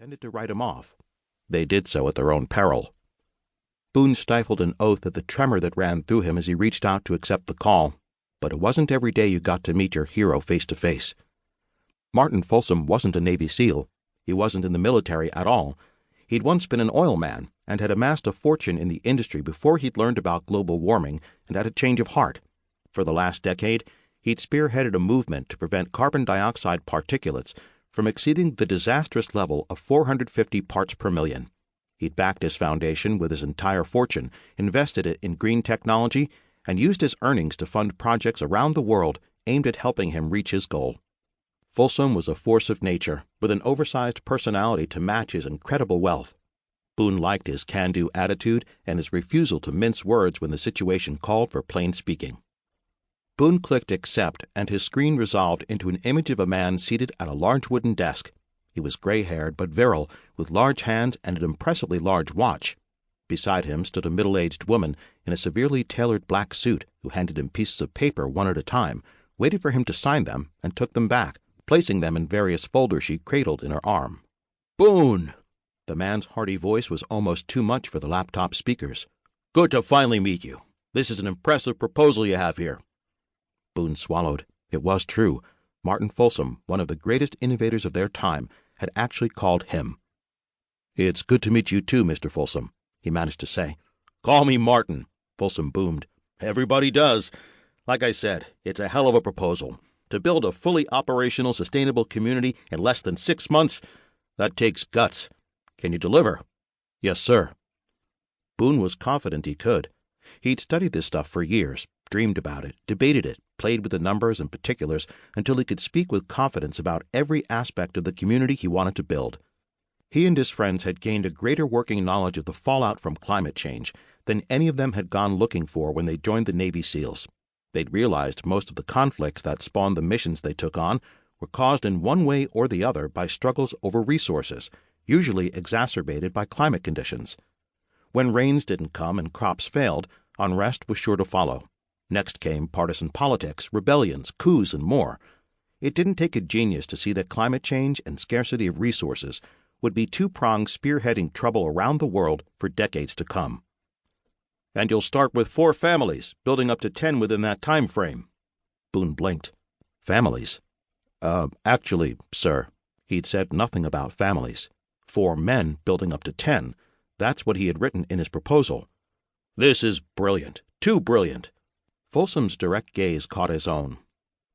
intended to write him off. They did so at their own peril. Boone stifled an oath at the tremor that ran through him as he reached out to accept the call, but it wasn't every day you got to meet your hero face to face. Martin Folsom wasn't a Navy SEAL. He wasn't in the military at all. He'd once been an oil man and had amassed a fortune in the industry before he'd learned about global warming and had a change of heart. For the last decade, he'd spearheaded a movement to prevent carbon dioxide particulates from exceeding the disastrous level of 450 parts per million. He'd backed his foundation with his entire fortune, invested it in green technology, and used his earnings to fund projects around the world aimed at helping him reach his goal. Folsom was a force of nature, with an oversized personality to match his incredible wealth. Boone liked his can-do attitude and his refusal to mince words when the situation called for plain speaking. Boone clicked accept, and his screen resolved into an image of a man seated at a large wooden desk. He was gray-haired but virile, with large hands and an impressively large watch. Beside him stood a middle-aged woman in a severely tailored black suit who handed him pieces of paper one at a time, waited for him to sign them, and took them back, placing them in various folders she cradled in her arm. "Boone!" The man's hearty voice was almost too much for the laptop speakers. "Good to finally meet you. This is an impressive proposal you have here." Boone swallowed. It was true. Martin Folsom, one of the greatest innovators of their time, had actually called him. "It's good to meet you too, Mr. Folsom," he managed to say. "Call me Martin," Folsom boomed. "Everybody does. Like I said, it's a hell of a proposal. To build a fully operational, sustainable community in less than 6 months, that takes guts. Can you deliver?" "Yes, sir." Boone was confident he could. He'd studied this stuff for years, dreamed about it, debated it, played with the numbers and particulars until he could speak with confidence about every aspect of the community he wanted to build. He and his friends had gained a greater working knowledge of the fallout from climate change than any of them had gone looking for when they joined the Navy SEALs. They'd realized most of the conflicts that spawned the missions they took on were caused in one way or the other by struggles over resources, usually exacerbated by climate conditions. When rains didn't come and crops failed, unrest was sure to follow. Next came partisan politics, rebellions, coups, and more. It didn't take a genius to see that climate change and scarcity of resources would be two prongs spearheading trouble around the world for decades to come. "And you'll start with 4 families, building up to 10 within that time frame." Boone blinked. "Families? Actually, sir," he'd said nothing about families. 4 men building up to 10. That's what he had written in his proposal. "This is brilliant. Too brilliant." Folsom's direct gaze caught his own.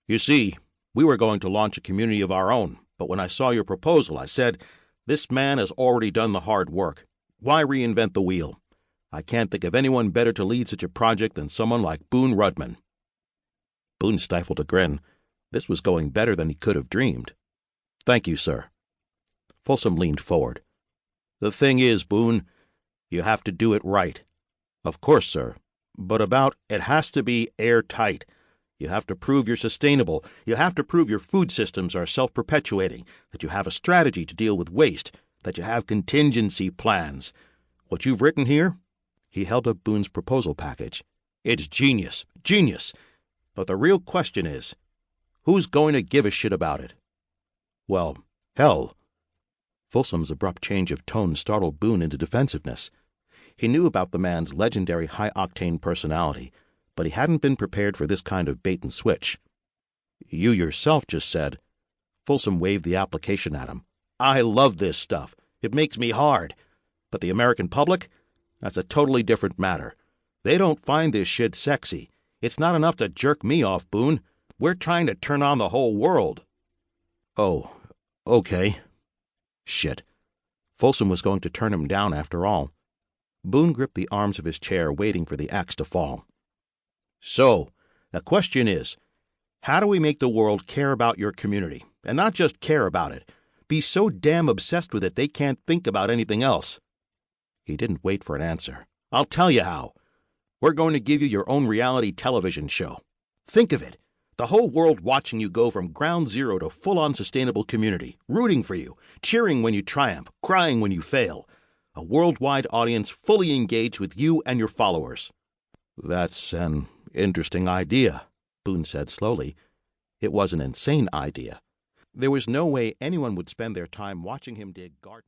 "You see, we were going to launch a community of our own, but when I saw your proposal, I said, this man has already done the hard work. Why reinvent the wheel? I can't think of anyone better to lead such a project than someone like Boone Rudman." Boone stifled a grin. This was going better than he could have dreamed. "Thank you, sir." Folsom leaned forward. "The thing is, Boone, you have to do it right." "Of course, sir. But it has to be airtight. You have to prove you're sustainable. You have to prove your food systems are self-perpetuating, that you have a strategy to deal with waste, that you have contingency plans. What you've written here?" He held up Boone's proposal package. "It's genius. Genius. But the real question is, who's going to give a shit about it?" "Well, hell." Folsom's abrupt change of tone startled Boone into defensiveness. He knew about the man's legendary high-octane personality, but he hadn't been prepared for this kind of bait-and-switch. "You yourself just said—" Folsom waved the application at him. "I love this stuff. It makes me hard. But the American public? That's a totally different matter. They don't find this shit sexy. It's not enough to jerk me off, Boone. We're trying to turn on the whole world." "Oh, okay." Shit. Folsom was going to turn him down after all. Boone gripped the arms of his chair, waiting for the axe to fall. "So, the question is, how do we make the world care about your community? And not just care about it. Be so damn obsessed with it they can't think about anything else." He didn't wait for an answer. "I'll tell you how. We're going to give you your own reality television show. Think of it. The whole world watching you go from ground zero to full-on sustainable community, rooting for you, cheering when you triumph, crying when you fail. A worldwide audience fully engaged with you and your followers." "That's an interesting idea," Boone said slowly. It was an insane idea. There was no way anyone would spend their time watching him dig gardens.